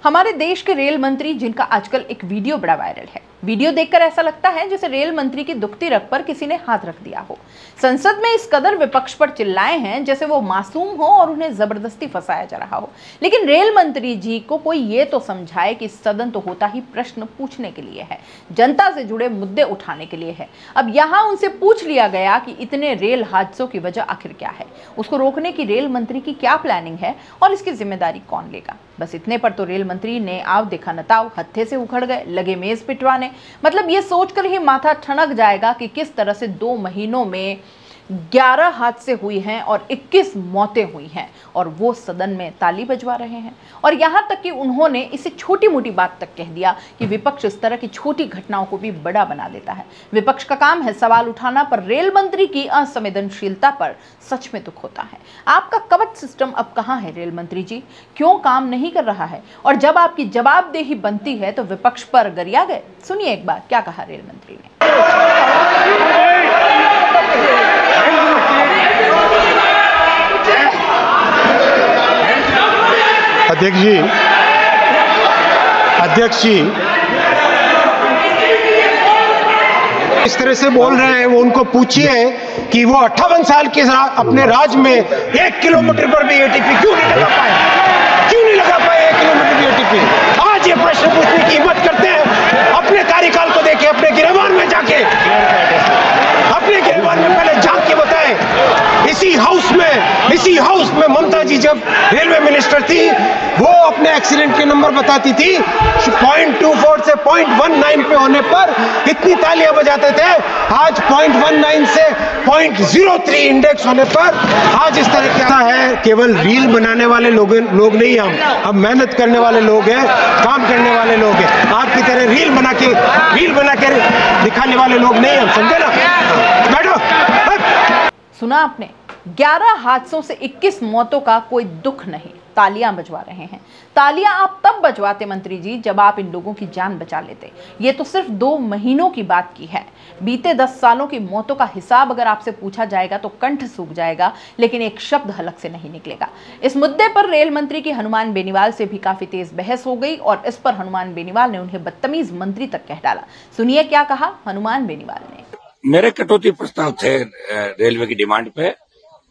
हमारे देश के रेल मंत्री जिनका आजकल एक वीडियो बड़ा वायरल है। वीडियो देखकर ऐसा लगता है जैसे रेल मंत्री की दुखती रग पर किसी ने हाथ रख दिया हो। संसद में इस कदर विपक्ष पर चिल्लाए हैं जैसे वो मासूम हो और उन्हें जबरदस्ती फंसाया जा रहा हो। लेकिन रेल मंत्री जी को कोई ये तो समझाए कि सदन तो होता ही प्रश्न पूछने के लिए है, जनता से जुड़े मुद्दे उठाने के लिए है। अब यहाँ उनसे पूछ लिया गया कि इतने रेल हादसों की वजह आखिर क्या है, उसको रोकने की रेल मंत्री की क्या प्लानिंग है और इसकी जिम्मेदारी कौन लेगा। बस इतने पर तो रेल मंत्री ने आव देखा नताव हत्थे से उखड़ गए, लगे मेज पिटवाने। मतलब ये सोचकर ही माथा ठनक जाएगा कि किस तरह से 2 महीनों में 11 हादसे हुई हैं और 21 मौतें हुई हैं और वो सदन में ताली बजवा रहे हैं। और यहां तक कि उन्होंने इसे छोटी मोटी बात तक कह दिया कि विपक्ष इस तरह की छोटी घटनाओं को भी बड़ा बना देता है। विपक्ष का काम है सवाल उठाना, पर रेल मंत्री की असंवेदनशीलता पर सच में दुख होता है। आपका कवच सिस्टम अब कहां है रेल मंत्री जी? क्यों काम नहीं कर रहा है? और जब आपकी जवाबदेही बनती है तो विपक्ष पर गरिया गए। सुनिए एक बार क्या कहा रेल मंत्री ने। अध्यक्ष जी इस तरह से बोल रहे हैं, वो उनको पूछिए कि वो 58 साल के अपने राज में 1 किलोमीटर पर भी एटीपी क्यों नहीं लगा पाए, 1 किलोमीटर भी एटीपी। आज ये प्रश्न पूछने की हिम्मत करते हैं। अपने कार्यकाल को देखे, अपने गिरबान में जाके, अपने गिरबान में पहले झांक के बताएं। इसी हाउस में ममता जी जब रेलवे मिनिस्टर थी, वो अपने एक्सीडेंट के नंबर बताती थी, 0.24 से 0.19 पे होने पर इतनी तालियां बजाते थे। आज 0.19 से 0.03 इंडेक्स होने पर आज इस तरह क्या है। केवल रील बनाने वाले लोग नहीं, हम मेहनत करने वाले लोग हैं, काम करने वाले लोग हैं। आपकी तरह रील बना के दिखाने वाले लोग नहीं, हम समझे ना। बैठो। सुना आपने, 11 हादसों से 21 मौतों का कोई दुख नहीं, तालियां बजवा रहे हैं। तालियां आप तब बजवाते मंत्री जी जब आप इन लोगों की जान बचा लेते। ये तो सिर्फ 2 महीनों की बात की है। बीते 10 सालों की मौतों का हिसाब अगर आपसे पूछा जाएगा तो कंठ सूख जाएगा, लेकिन एक शब्द हलक से नहीं निकलेगा। इस मुद्दे पर रेल मंत्री की हनुमान बेनीवाल से भी काफी तेज बहस हो गई और इस पर हनुमान बेनीवाल ने उन्हें बदतमीज मंत्री तक कह डाला। सुनिए क्या कहा हनुमान बेनीवाल ने। मेरे कटौती प्रस्ताव थे रेलवे की डिमांड पे,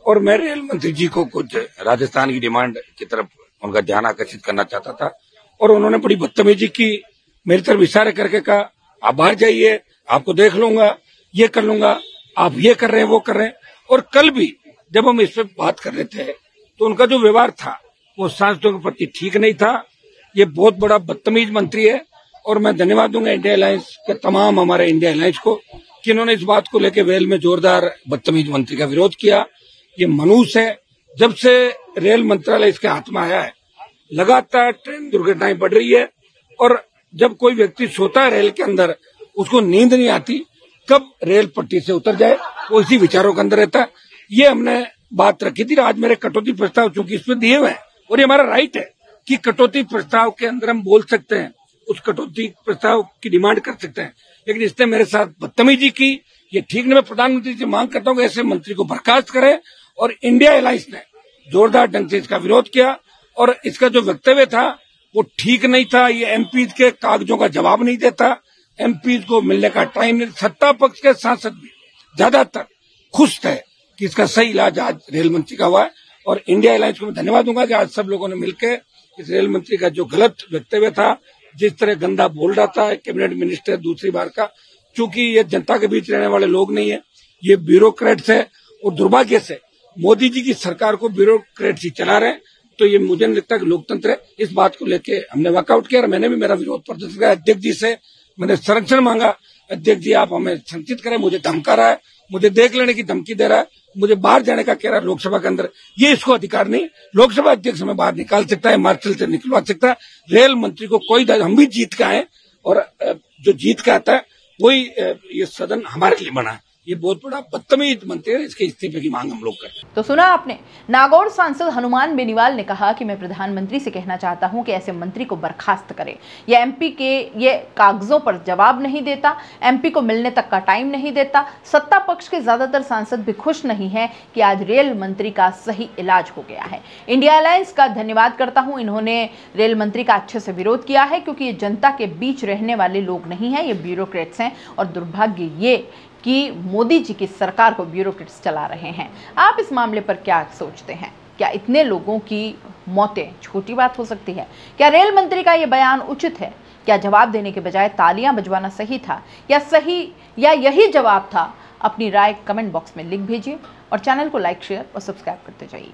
और मैं रेल मंत्री जी को कुछ राजस्थान की डिमांड की तरफ उनका ध्यान आकर्षित करना चाहता था, और उन्होंने बड़ी बदतमीजी की, मेरी तरफ इशारे करके कहा आप बाहर जाइए, आपको देख लूंगा, ये कर लूंगा, आप ये कर रहे हैं, वो कर रहे हैं। और कल भी जब हम इस पे बात कर रहे थे तो उनका जो व्यवहार था वो सांसदों के प्रति ठीक नहीं था। ये बहुत बड़ा बदतमीज मंत्री है, और मैं धन्यवाद दूंगा इंडिया अलायंस के तमाम हमारे इंडिया अलायंस को कि इन्होंने इस बात को लेकर रेल में जोरदार बदतमीज मंत्री का विरोध किया। ये मनुष्य है। जब से रेल मंत्रालय इसके हाथ में आया है, लगातार ट्रेन दुर्घटनाएं बढ़ रही है, और जब कोई व्यक्ति सोता है रेल के अंदर, उसको नींद नहीं आती, कब रेल पट्टी से उतर जाए, वो इसी विचारों के अंदर रहता है। ये हमने बात रखी थी। आज मेरे कटौती प्रस्ताव चूंकि इसमें दिए हुए हैं, और ये हमारा राइट है कि कटौती प्रस्ताव के अंदर हम बोल सकते हैं, उस कटौती प्रस्ताव की डिमांड कर सकते हैं, लेकिन इसने मेरे साथ बदतमीजी की, ये ठीक नहीं। मैं प्रधानमंत्री से मांग करता हूँ कि ऐसे मंत्री को बर्खास्त करें। और इंडिया अलायंस ने जोरदार ढंग से इसका विरोध किया, और इसका जो वक्तव्य था वो ठीक नहीं था। ये एमपी के कागजों का जवाब नहीं देता, एमपी को मिलने का टाइम नहीं। सत्ता पक्ष के सांसद भी ज्यादातर खुश थे कि इसका सही इलाज आज रेल मंत्री का हुआ है, और इंडिया अलायंस को मैं धन्यवाद दूंगा कि आज सब लोगों ने मिलकर इस रेल मंत्री का जो गलत वक्तव्य था, जिस तरह गंदा बोल रहा था कैबिनेट मिनिस्टर दूसरी बार का, चूंकि ये जनता के बीच रहने वाले लोग नहीं है, ये ब्यूरोक्रेट्स है, और दुर्भाग्य से मोदी जी की सरकार को ब्यूरोक्रेट्स ही चला रहे हैं। तो ये मुझे नहीं लगता कि लोकतंत्र है। इस बात को लेके हमने वर्कआउट किया, और मैंने भी मेरा विरोध प्रदर्शन किया। अध्यक्ष जी से मैंने संरक्षण मांगा, अध्यक्ष जी आप हमें संचित करें, मुझे धमका रहा है, मुझे देख लेने की धमकी दे रहा है, मुझे बाहर जाने का कह रहा है लोकसभा के अंदर। ये इसको अधिकार नहीं। लोकसभा अध्यक्ष हमें बाहर निकाल सकता है, मार्शल से निकलवा सकता है, रेल मंत्री को कोई। हम भी जीत का है, और जो जीत का आता है वही ये सदन हमारे लिए बना है। ये बहुत बड़ा बदतमीज मंत्री है, इसके इस्तीफे की मांग हम लोग करते हैं। तो सुना आपने, नागौर सांसद हनुमान बेनीवाल ने कहा कि मैं प्रधानमंत्री से कहना चाहता हूं कि ऐसे मंत्री को बर्खास्त करें। यह एमपी के ये कागजों पर जवाब नहीं देता, एमपी को मिलने तक का टाइम नहीं देता। सत्ता पक्ष के ज्यादातर सांसद भी खुश नहीं है कि आज रेल मंत्री का सही इलाज हो गया है। इंडिया अलायंस का धन्यवाद करता हूं, इन्होंने रेल मंत्री का अच्छे से विरोध किया है, क्योंकि ये जनता के बीच रहने वाले लोग नहीं हैं, ये ब्यूरोक्रेट्स हैं। और दुर्भाग्य ये कि मोदी जी की सरकार को ब्यूरोक्रेट्स चला रहे हैं। आप इस मामले पर क्या सोचते हैं? क्या इतने लोगों की मौतें छोटी बात हो सकती है? क्या रेल मंत्री का यह बयान उचित है? क्या जवाब देने के बजाय तालियां बजवाना सही था, या यही जवाब था? अपनी राय कमेंट बॉक्स में लिख भेजिए और चैनल को लाइक, शेयर और सब्सक्राइब करते जाइए।